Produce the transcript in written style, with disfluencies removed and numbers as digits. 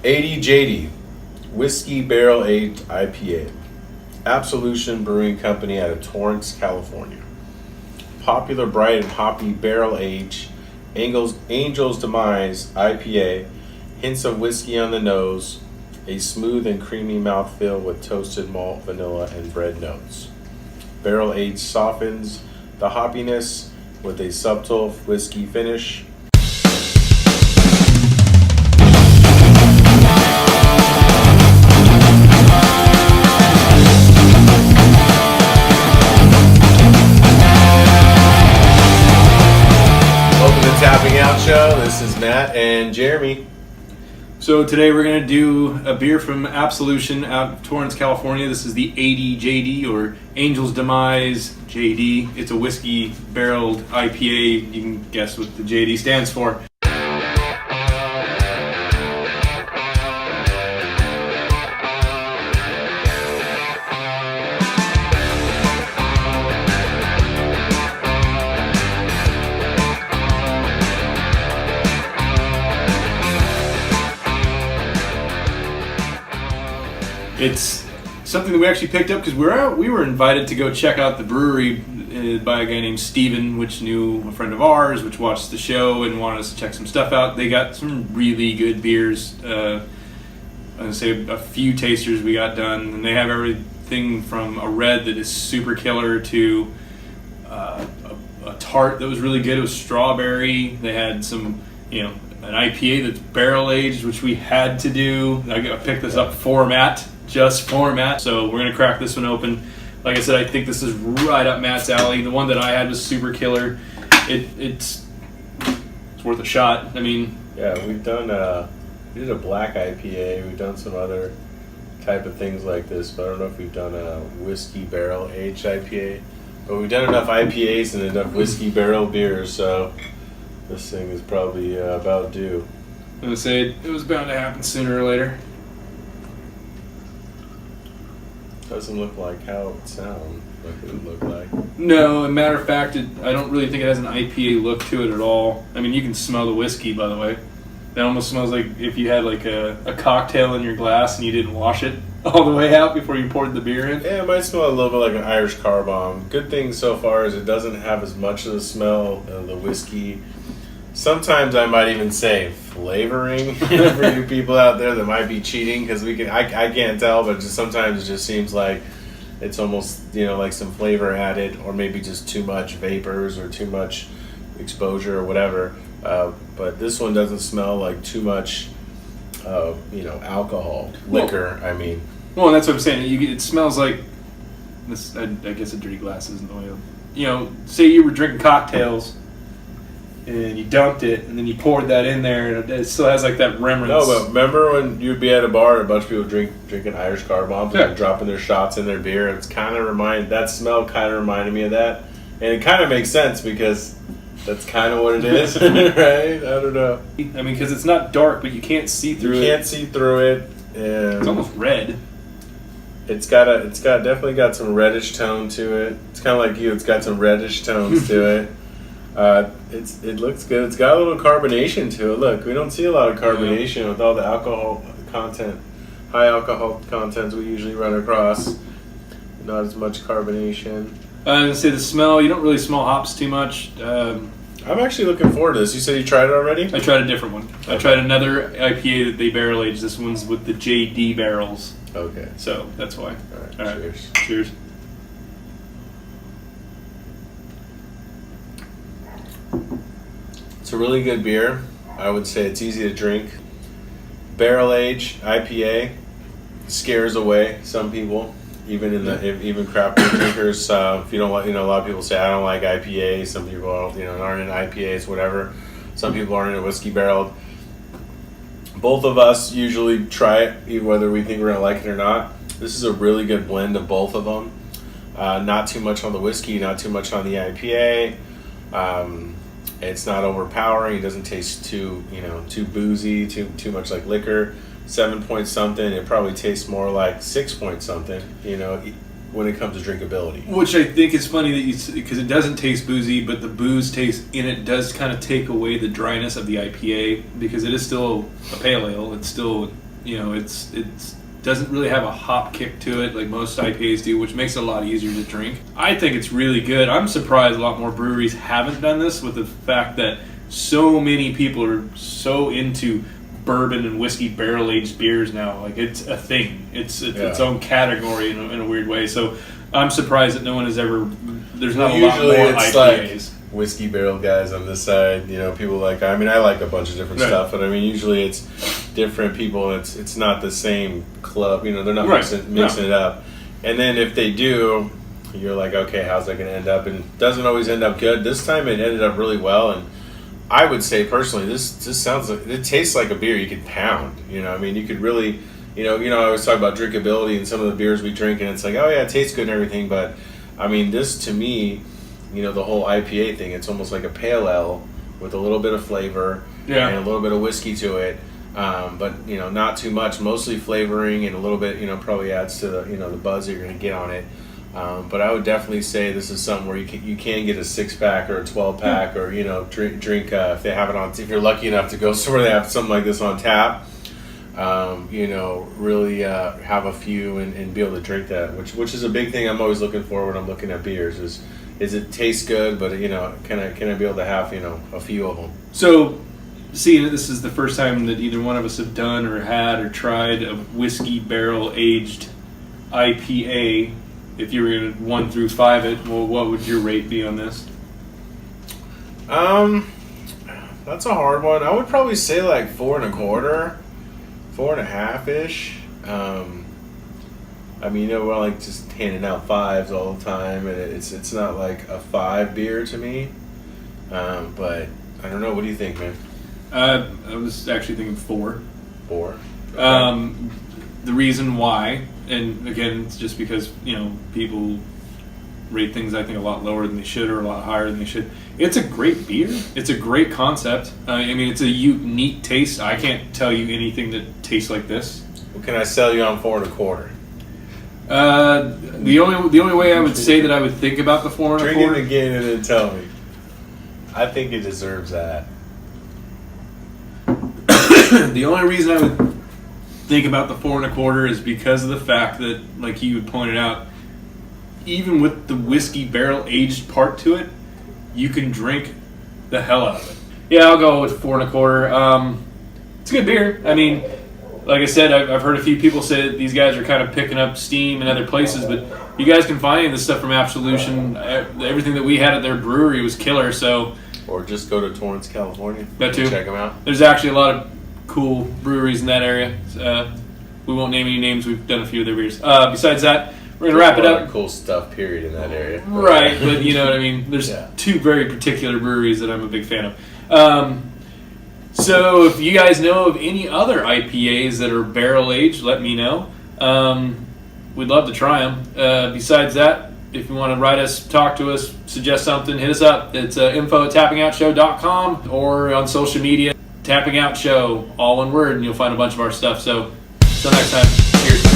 ADJD, Whiskey Barrel Aged IPA. Absolution Brewing Company out of Torrance, California. Popular bright and hoppy barrel aged Angel's Demise IPA. Hints of whiskey on the nose. A smooth and creamy mouthfeel with toasted malt, vanilla, and bread notes. Barrel aged softens the hoppiness with a subtle whiskey finish. Welcome to Tapping Out Show. This is Matt and Jeremy. So today we're going to do a beer from Absolution out of Torrance, California. This is the ADJD, or Angel's Demise JD. It's a whiskey barreled IPA. You can guess what the JD stands for. It's something that we actually picked up because we were invited to go check out the brewery by a guy named Steven, which knew a friend of ours, which watched the show and wanted us to check some stuff out. They got some really good beers. I'm going to say a few tasters we got done, and they have everything from a red that is super killer to a tart that was really good. It was strawberry. They had some, an IPA that's barrel aged, which we had to do. I picked this up just for Matt. So we're going to crack this one open. Like I said, I think this is right up Matt's alley. The one that I had was super killer. It's worth a shot. I mean, yeah, we did a black IPA. We've done some other type of things like this, but I don't know if we've done a whiskey barrel aged IPA. But we've done enough IPAs and enough whiskey barrel beers, so this thing is probably about due. I'm going to say it was bound to happen sooner or later. Doesn't look like how it sounds like it would look like. No, as a matter of fact, I don't really think it has an IPA look to it at all. I mean, you can smell the whiskey, by the way. It almost smells like if you had like a cocktail in your glass and you didn't wash it all the way out before you poured the beer in. Yeah, it might smell a little bit like an Irish car bomb. Good thing so far is it doesn't have as much of the smell of the whiskey. Sometimes I might even say flavoring for you people out there that might be cheating, because I can't tell, but just sometimes it just seems like it's almost like some flavor added, or maybe just too much vapors or too much exposure or whatever. But this one doesn't smell like too much, alcohol, liquor. Well, and that's what I'm saying. It smells like this. I guess a dirty glass isn't the way to. Say you were drinking cocktails and you dumped it, and then you poured that in there, and it still has like that remnants. No, but remember when you'd be at a bar and a bunch of people drinking Irish car bombs and dropping their shots in their beer? That smell kind of reminded me of that, and it kind of makes sense because that's kind of what it is, right? I don't know. I mean, because it's not dark, but you can't see through it. You can't see through it. And it's almost red. It's definitely got some reddish tone to it. It's kind of like you. It's got some reddish tones to it. It looks good. It's got a little carbonation to it. Look, we don't see a lot of carbonation with all the alcohol content, high alcohol contents we usually run across. Not as much carbonation. I was going to say the smell, you don't really smell hops too much. I'm actually looking forward to this. You said you tried it already? I tried a different one. Okay. I tried another IPA that they barrel aged. This one's with the JD barrels. Okay. So that's why. All right. Cheers. Cheers. It's a really good beer. I would say it's easy to drink. Barrel aged IPA scares away some people, even craft beer drinkers. If you don't like, a lot of people say I don't like IPAs. Some people aren't in IPAs, whatever. Some people aren't in a whiskey barreled. Both of us usually try it, whether we think we're gonna like it or not. This is a really good blend of both of them. Not too much on the whiskey, not too much on the IPA. It's not overpowering. It doesn't taste too boozy, too much like liquor. 7 point something. It probably tastes more like 6 point something. when it comes to drinkability. Which I think is funny that because it doesn't taste boozy, but the booze taste in it does kind of take away the dryness of the IPA because it is still a pale ale. It's still it's doesn't really have a hop kick to it like most IPAs do, which makes it a lot easier to drink. I think it's really good. I'm surprised a lot more breweries haven't done this, with the fact that so many people are so into bourbon and whiskey barrel aged beers now. Like, it's a thing. It's its own category in a weird way. So I'm surprised that no one has ever. There's not a lot more IPAs. Like whiskey barrel guys on this side, people like. I mean, I like a bunch of different stuff, but I mean, usually it's different people. It's not the same club. They're not mixing it up. And then if they do, you're like, okay, how's that going to end up? And it doesn't always end up good. This time it ended up really well, and I would say personally, this sounds like it tastes like a beer you could pound. I mean, you could really, I always talk about drinkability and some of the beers we drink, and it's like, oh yeah, it tastes good and everything, but I mean, this to me, the whole IPA thing, it's almost like a pale ale with a little bit of flavor and a little bit of whiskey to it, but not too much, mostly flavoring, and a little bit, probably adds to the the buzz that you're going to get on it. But I would definitely say this is something where you can get a 6-pack or a 12-pack, or drink if they have it on. If you're lucky enough to go somewhere they have something like this on tap, really have a few and be able to drink that, which is a big thing I'm always looking for when I'm looking at beers. Is it taste good, but can I be able to have a few of them? So, seeing this is the first time that either one of us have done or had or tried a whiskey barrel aged IPA. If you were going to 1 through 5 it, well, what would your rate be on this? That's a hard one. I would probably say like 4.25, 4.5-ish. I mean, we're like just handing out 5s all the time, and it's not like a 5 beer to me. But I don't know. What do you think, man? I was actually thinking 4. 4. Okay. The reason why, and again, it's just because people rate things, I think, a lot lower than they should, or a lot higher than they should. It's a great beer. It's a great concept. I mean, it's a unique taste. I can't tell you anything that tastes like this. Well, can I sell you on 4.25? The only way I would say that I would think about the 4.25. Drink it again and then tell me. I think it deserves that. The only reason I would think about the 4.25 is because of the fact that, like you had pointed out, even with the whiskey barrel aged part to it, you can drink the hell out of it. Yeah, I'll go with 4.25. It's a good beer. I mean, like I said, I've heard a few people say that these guys are kind of picking up steam in other places, but you guys can find this stuff from Absolution. Everything that we had at their brewery was killer. So, or just go to Torrance, California. That too. Check them out. There's actually a lot of cool breweries in that area. We won't name any names. We've done a few of their beers. Besides that, we're going to wrap it up. Cool stuff, period, in that area. Right, but you know what I mean. There's 2 very particular breweries that I'm a big fan of. So if you guys know of any other IPAs that are barrel-aged, let me know. We'd love to try them. Besides that, if you want to write us, talk to us, suggest something, hit us up. It's info@tappingoutshow.com, or on social media, Tapping Out Show, all one word, and you'll find a bunch of our stuff. So, until next time, cheers.